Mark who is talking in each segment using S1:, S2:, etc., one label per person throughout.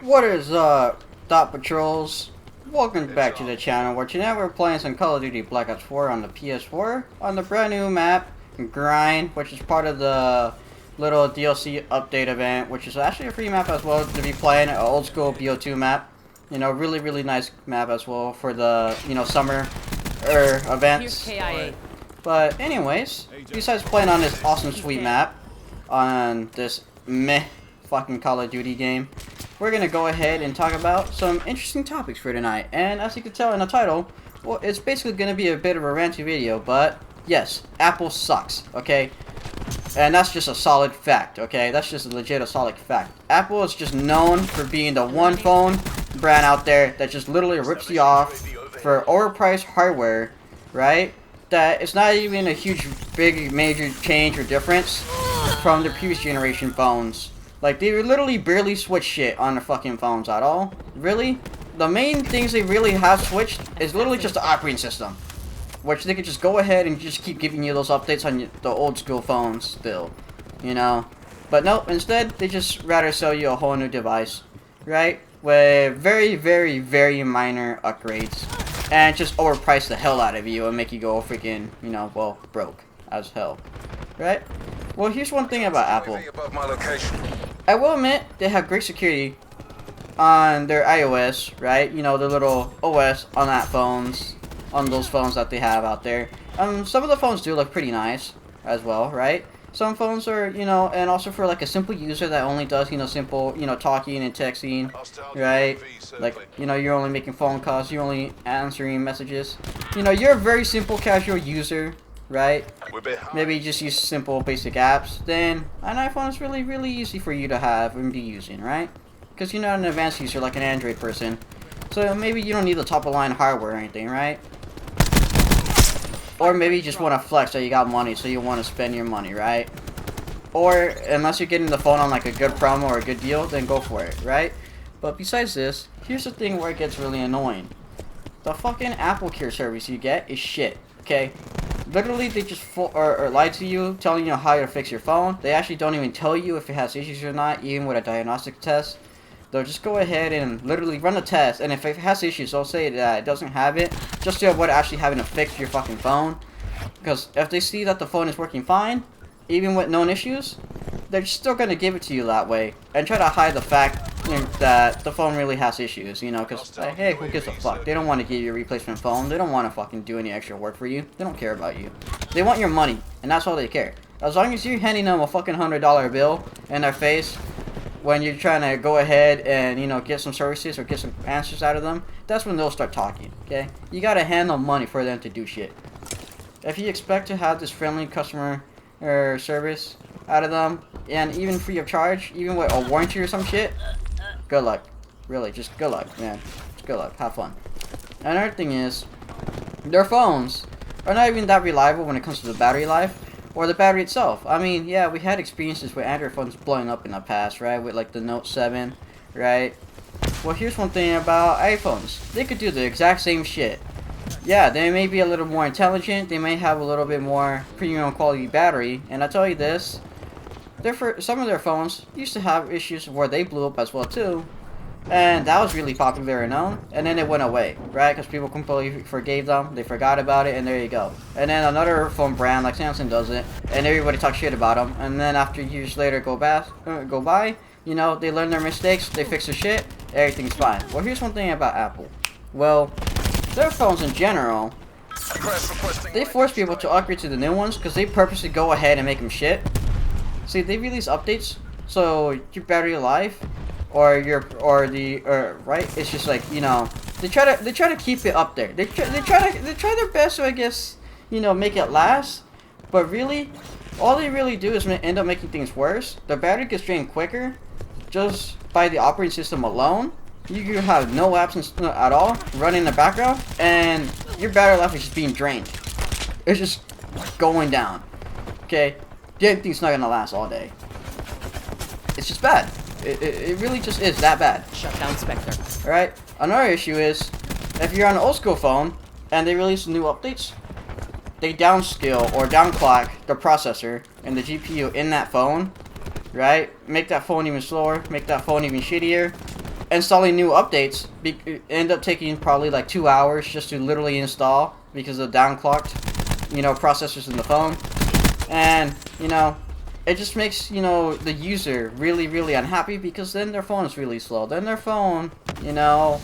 S1: What is up, Dot Patrols? Welcome back to the channel, where tonight we're playing some Call of Duty Black Ops 4 on the PS4 on the brand new map, Grind, which is part of the little DLC update event, which is actually a free map as well to be playing, an old school BO2 map. You know, really nice map as well for the, summer events. But anyways, besides playing on this awesome sweet map on this meh fucking Call of Duty game, we're gonna go ahead and talk about some interesting topics for tonight. And as you can tell in the title, well, it's basically gonna be a bit of a ranty video, but yes, Apple sucks, okay? And that's just a solid fact, okay? That's just a legit, a solid fact. Apple is just known for being the one phone brand out there that just literally rips you off for overpriced hardware, right? That it's not even a huge, big, major change or difference from the previous generation phones. Like, they literally barely switch shit on their fucking phones at all. Really? The main things they really have switched is literally just the operating system, which they could just go ahead and just keep giving you those updates on the old school phones still, you know? But no, instead, they just rather sell you a whole new device, right? With very minor upgrades, and just overprice the hell out of you and make you go freaking, well, broke as hell, right? Well, here's one thing about Apple. I will admit, they have great security on their iOS, right? You know, the little OS on those phones that they have out there. Some of the phones do look pretty nice as well, right? Some phones are, and also for like a simple user that only does, simple, talking and texting, right? Like, you're only making phone calls, you're only answering messages. You're a very simple casual user, right? Maybe you just use simple basic apps. Then an iPhone is really easy for you to have and be using, right? Because you're not an advanced user like an Android person. So maybe you don't need the top of line hardware or anything, right? Or maybe you just want to flex that you got money, so you want to spend your money, right? Or unless you're getting the phone on like a good promo or a good deal, then go for it, right? But besides this, here's the thing where it gets really annoying. The fucking Apple Care service you get is shit, okay? Literally, they just or lie to you, telling you how to fix your phone. They actually don't even tell you if it has issues or not, even with a diagnostic test. They'll just go ahead and literally run a test, and if it has issues, they'll say that it doesn't have it, just to avoid actually having to fix your fucking phone. Because if they see that the phone is working fine, even with known issues, they're still going to give it to you that way, and try to hide the fact that the phone really has issues, because, hey, who gives a fuck? They don't want to give you a replacement phone. They don't want to fucking do any extra work for you. They don't care about you. They want your money, and that's all they care. As long as you're handing them a fucking $100 bill in their face when you're trying to go ahead and, get some services or get some answers out of them, that's when they'll start talking, okay? You gotta hand them money for them to do shit. If you expect to have this friendly customer service out of them, and even free of charge, even with a warranty or some shit, good luck. Really, just good luck, man. Just good luck. Have fun. Another thing is, their phones are not even that reliable when it comes to the battery life or the battery itself. I mean, yeah, we had experiences with Android phones blowing up in the past, right? With like the Note 7, right? Well, here's one thing about iPhones. They could do the exact same shit. Yeah, they may be a little more intelligent. They may have a little bit more premium quality battery. And I tell you this, some of their phones used to have issues where they blew up as well too, and that was really popular and known, and then it went away, right? Because people completely forgave them, they forgot about it, and there you go. And then another phone brand like Samsung does it, and everybody talks shit about them, and then after years later go by, they learn their mistakes, they fix their shit, everything's fine. Well, here's one thing about Apple. Well, their phones in general, they force people to upgrade to the new ones because they purposely go ahead and make them shit. See, they release updates, so your battery life, right? It's just like, they try to keep it up there. They try their best to, I guess, make it last. But really, all they really do is end up making things worse. The battery gets drained quicker, just by the operating system alone. You can have no apps at all running in the background, and your battery life is just being drained. It's just going down. Okay. Everything's not gonna last all day. It's just bad. It really just is that bad.
S2: Shut down Spectre.
S1: Alright? Another issue is, if you're on an old school phone and they release new updates, they downscale or downclock the processor and the GPU in that phone, right? Make that phone even slower, make that phone even shittier, installing new updates end up taking probably like 2 hours just to literally install because of downclocked, you know, processors in the phone. And, you know, it just makes, you know, the user really, really unhappy because then their phone is really slow. Then their phone, you know,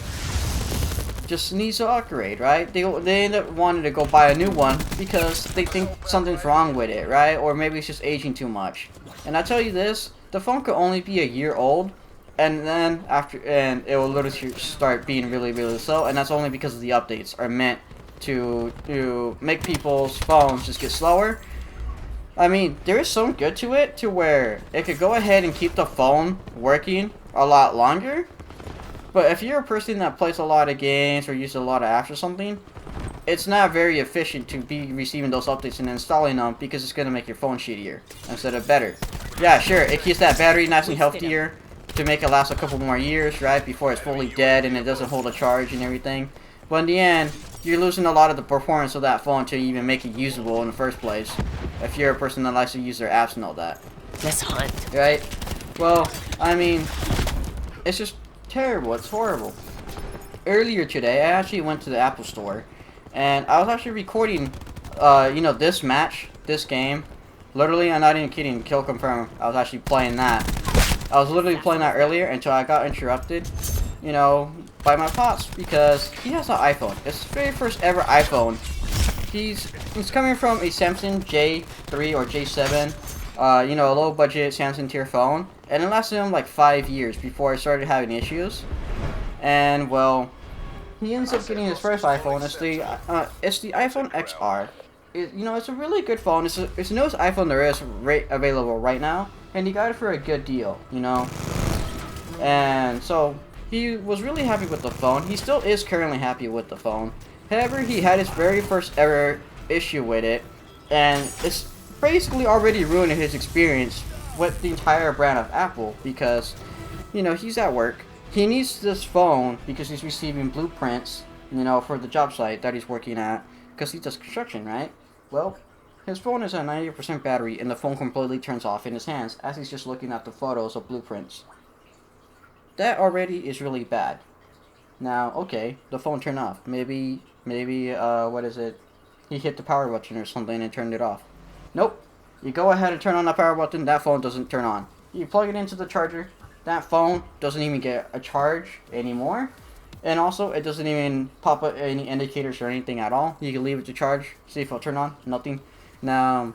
S1: just needs to upgrade, right? They end up wanting to go buy a new one because they think something's wrong with it, right? Or maybe it's just aging too much. And I tell you this, the phone could only be a year old, and then it will literally start being really, really slow, and that's only because the updates are meant to make people's phones just get slower. I mean, there is some good to it, to where it could go ahead and keep the phone working a lot longer. But if you're a person that plays a lot of games or uses a lot of apps or something, it's not very efficient to be receiving those updates and installing them because it's going to make your phone shittier instead of better. Yeah, sure, it keeps that battery nice and healthier to make it last a couple more years, right, before it's fully dead and it doesn't hold a charge and everything. But in the end, you're losing a lot of the performance of that phone to even make it usable in the first place, if you're a person that likes to use their apps and all that.
S2: Let's hunt.
S1: Right? Well, I mean, it's just terrible. It's horrible. Earlier today, I actually went to the Apple Store, and I was actually recording, you know, this match, this game. Literally, I'm not even kidding, kill confirm. I was actually playing that. I was literally playing that earlier until I got interrupted, you know, by my pops, because he has an iPhone. It's his very first ever iPhone. He's coming from a Samsung J3 or J7, you know, a low budget Samsung tier phone, and it lasted him like 5 years before I started having issues. And well, he ends up getting his first iPhone. It's the iPhone XR. You know, it's a really good phone. It's the newest iPhone there is available right now, and he got it for a good deal, you know. And so he was really happy with the phone. He still is currently happy with the phone. However, he had his very first ever issue with it, and it's basically already ruined his experience with the entire brand of Apple because, you know, he's at work. He needs this phone because he's receiving blueprints, you know, for the job site that he's working at because he does construction, right? Well, his phone is at 90% battery and the phone completely turns off in his hands as he's just looking at the photos of blueprints. That already is really bad. Now, okay, the phone turned off. Maybe, what is it? He hit the power button or something and turned it off. Nope. You go ahead and turn on the power button, that phone doesn't turn on. You plug it into the charger, that phone doesn't even get a charge anymore. And also, it doesn't even pop up any indicators or anything at all. You can leave it to charge, see if it'll turn on, nothing. Now,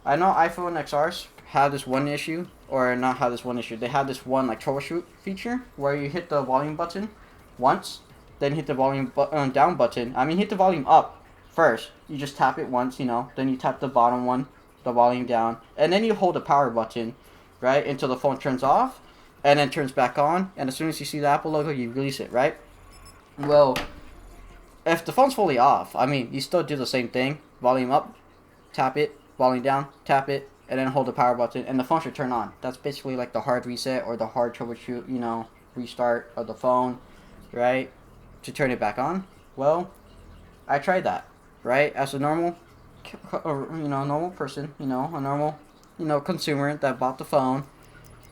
S1: I know iPhone XRs have this one issue, or not have this one issue. They have this one like troubleshoot feature where you hit the volume button once, then hit the volume down button. I mean, hit the volume up first. You just tap it once, you know. Then you tap the bottom one, the volume down, and then you hold the power button, right, until the phone turns off, and then turns back on. And as soon as you see the Apple logo, you release it, right? Well, if the phone's fully off, I mean, you still do the same thing. Volume up, tap it, volume down, tap it, and then hold the power button, and the phone should turn on. That's basically like the hard reset or the hard troubleshoot, you know, restart of the phone, right, to turn it back on. Well, I tried that, right, as a normal, normal person, you know, a normal, consumer that bought the phone.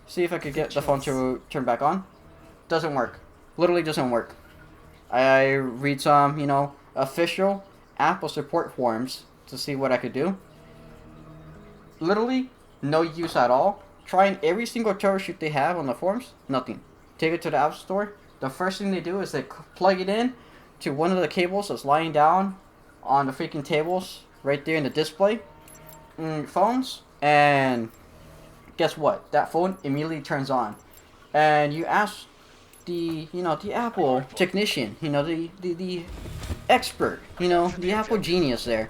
S1: See if I could get the phone to turn back on. Doesn't work. Literally doesn't work. I read some, official Apple support forums to see what I could do. Literally, no use at all. Trying every single troubleshoot they have on the forums, nothing. Take it to the App Store. The first thing they do is they plug it in to one of the cables that's lying down on the freaking tables right there in the display phones, and guess what? That phone immediately turns on. And you ask the Apple technician, the expert, the Apple genius there,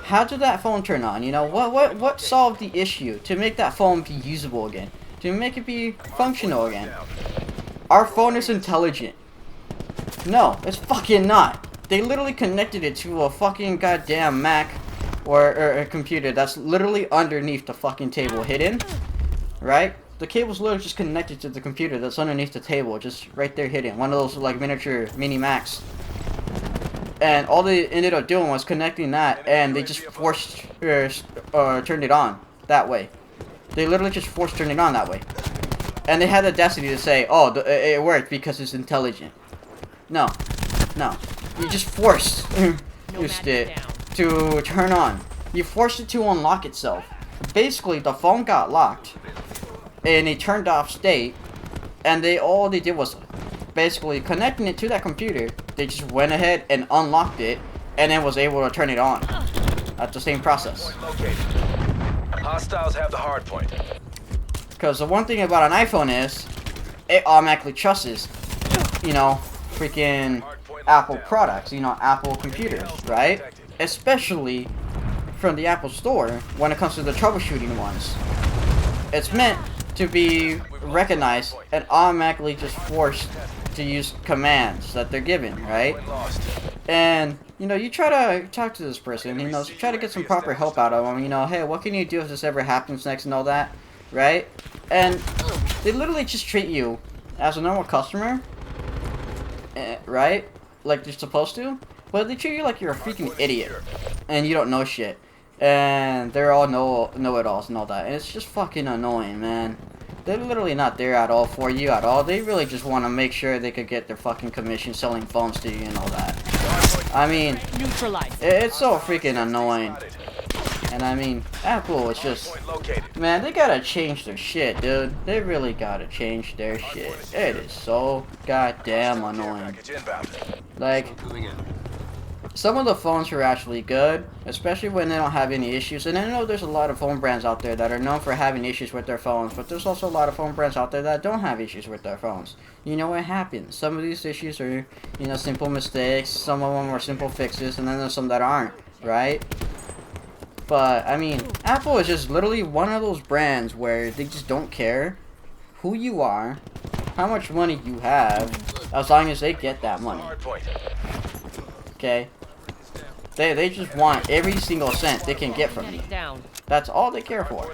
S1: how did that phone turn on? What solved the issue to make that phone be usable again, to make it be functional again? Our phone is intelligent. No, it's fucking not. They literally connected it to a fucking goddamn Mac or a computer that's literally underneath the fucking table, hidden, right? The cable's literally just connected to the computer that's underneath the table, just right there hidden. One of those like miniature mini Macs. And all they ended up doing was connecting that, and they just turned it on that way. They literally just turned it on that way. And they had the audacity to say, oh, it worked because it's intelligent. No. No. You just forced it to turn on. You forced it to unlock itself. Basically, the phone got locked in a turned off state, and all they did was basically connecting it to that computer. They just went ahead and unlocked it, and then was able to turn it on. That's the same process.
S2: Hostiles have the hard point.
S1: Because the one thing about an iPhone is, it automatically trusts, you know, freaking Apple products, you know, Apple computers, right? Especially from the Apple Store when it comes to the troubleshooting ones. It's meant to be recognized and automatically just forced to use commands that they're given, right? And, you know, you try to talk to this person, you know, try to get some proper help out of them, you know, hey, what can you do if this ever happens next and all that, right? And they literally just treat you as a normal customer, right? Like they're supposed to, but they treat you like you're a freaking idiot and you don't know shit. And they're all know-it-alls and all that. And it's just fucking annoying, man. They're literally not there at all for you at all. They really just want to make sure they could get their fucking commission selling phones to you and all that. I mean, it's so freaking annoying. And I mean, Apple is just, man, they gotta change their shit, dude. They really gotta change their shit. It is so goddamn annoying. Like, some of the phones are actually good, especially when they don't have any issues. And I know there's a lot of phone brands out there that are known for having issues with their phones, but there's also a lot of phone brands out there that don't have issues with their phones. You know what happens? Some of these issues are, you know, simple mistakes, some of them are simple fixes, and then there's some that aren't, right? But, I mean, Apple is just literally one of those brands where they just don't care who you are, how much money you have, as long as they get that money. Okay? They just want every single cent they can get from you. That's all they care for.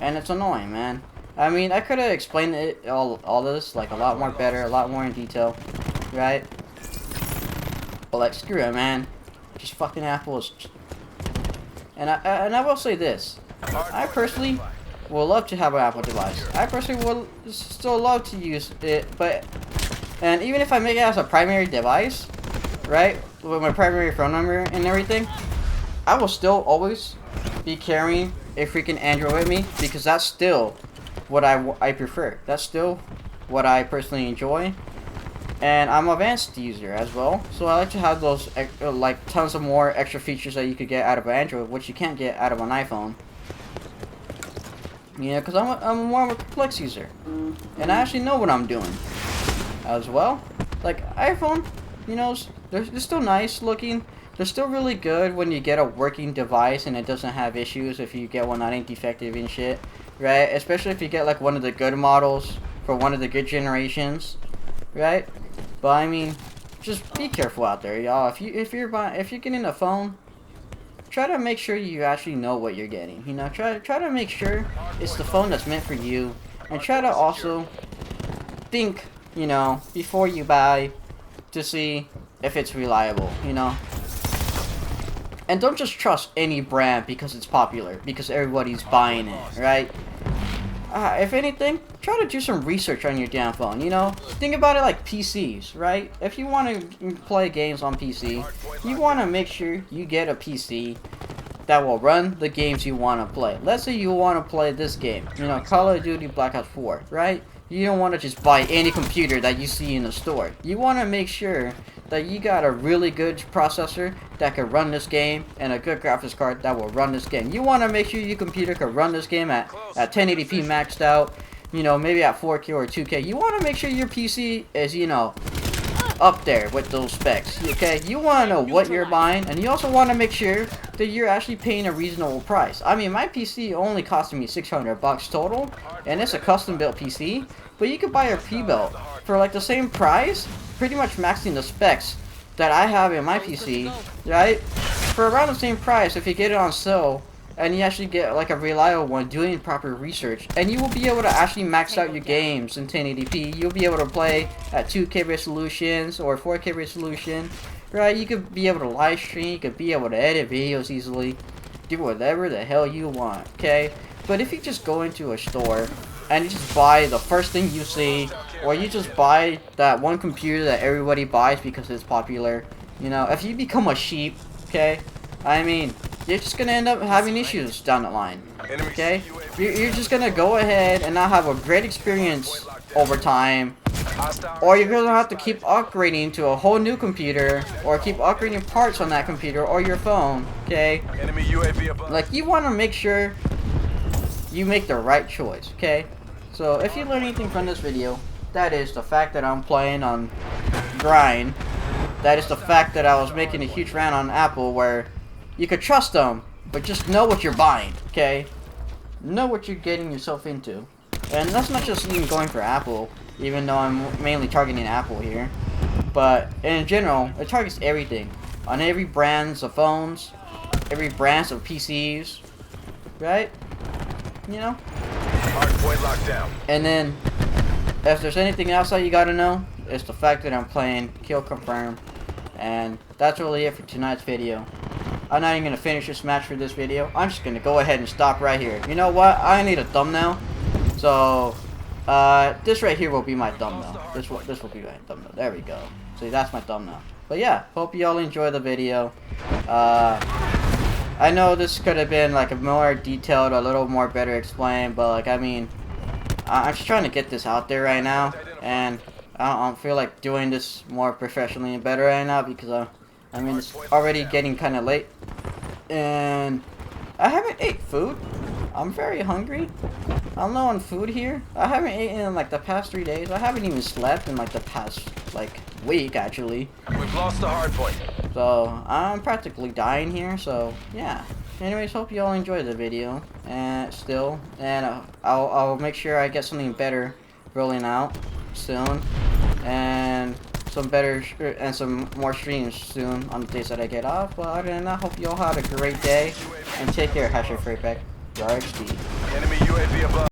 S1: And it's annoying, man. I mean, I could have explained it all this like a lot more better, a lot more in detail, right? But like, screw it, man. Just fucking Apple is. And I will say this: I personally would love to have an Apple device. I personally would still love to use it, and even if I make it as a primary device, right, with my primary phone number and everything, I will still always be carrying a freaking Android with me because that's still what I prefer. That's still what I personally enjoy, and I'm an advanced user as well, so I like to have those like tons of more extra features that you could get out of an Android, which you can't get out of an iPhone. You know, because I'm more of a complex user, and I actually know what I'm doing as well. Like iPhone, you know, they're still nice looking. They're still really good when you get a working device and it doesn't have issues if you get one that ain't defective and shit, right? Especially if you get like one of the good models for one of the good generations, right? But I mean, just be careful out there, y'all. If you're getting a phone, try to make sure you actually know what you're getting. You know, try to make sure it's the phone that's meant for you, and try to also think, you know, before you buy, to see if it's reliable, you know. And don't just trust any brand because it's popular, because everybody's buying it, right? If anything, try to do some research on your damn phone, you know? Think about it like PCs, right? If you want to play games on PC, you want to make sure you get a PC that will run the games you want to play. Let's say you want to play this game, you know, Call of Duty Black Ops 4, right? You don't want to just buy any computer that you see in the store. You want to make sure that you got a really good processor that can run this game and a good graphics card that will run this game. You want to make sure your computer can run this game at 1080p maxed out, you know, maybe at 4K or 2K. You want to make sure your PC is, you know, up there with those specs, okay? You want to know what you're buying, and you also want to make sure that you're actually paying a reasonable price. I mean, my PC only costed me $600 total, and it's a custom built PC, but you could buy a pre-built for like the same price, pretty much maxing the specs that I have in my PC, right? For around the same price if you get it on sale, and you actually get like a reliable one doing proper research, and you will be able to actually max out your games in 1080p. You'll be able to play at 2K resolutions or 4K resolution, right? You could be able to live stream, you could be able to edit videos easily, do whatever the hell you want, okay? But if you just go into a store and you just buy the first thing you see, or you just buy that one computer that everybody buys because it's popular. You know, if you become a sheep, okay, I mean, you're just gonna end up having issues down the line. Okay, you're just gonna go ahead and not have a great experience over time, or you're gonna have to keep upgrading to a whole new computer, or keep upgrading parts on that computer or your phone. Okay, like you want to make sure you make the right choice. Okay, so if you learn anything from this video, that is the fact that I'm playing on grind. That is the fact that I was making a huge rant on Apple, where you could trust them, but just know what you're buying. Okay, know what you're getting yourself into. And that's not just even going for Apple, even though I'm mainly targeting Apple here. But in general, it targets everything. On every brands of phones, every brands of PCs, right? You know?
S2: Hardpoint locked down.
S1: And then, if there's anything else that you gotta know, it's the fact that I'm playing Kill Confirm. And that's really it for tonight's video. I'm not even gonna finish this match for this video. I'm just gonna go ahead and stop right here. You know what? I need a thumbnail. So, this right here will be my thumbnail. This will be my thumbnail. There we go. See, that's my thumbnail. But yeah, hope you all enjoy the video. I know this could have been like a more detailed, a little more better explained, but like, I mean, I'm just trying to get this out there right now, and I don't feel like doing this more professionally and better right now because I mean, it's already getting kind of late, and I haven't ate food. I'm very hungry. I'm low on food here. I haven't eaten in like the past 3 days. I haven't even slept in like the past like week actually.
S2: We've lost the hard point.
S1: So I'm practically dying here. So yeah. Anyways, hope you all enjoyed the video. And I'll make sure I get something better rolling out soon, and some better and some more streams soon on the days that I get off. But other than that, hope you all had a great day and take care. #FURRYPACK. Enemy UAV above.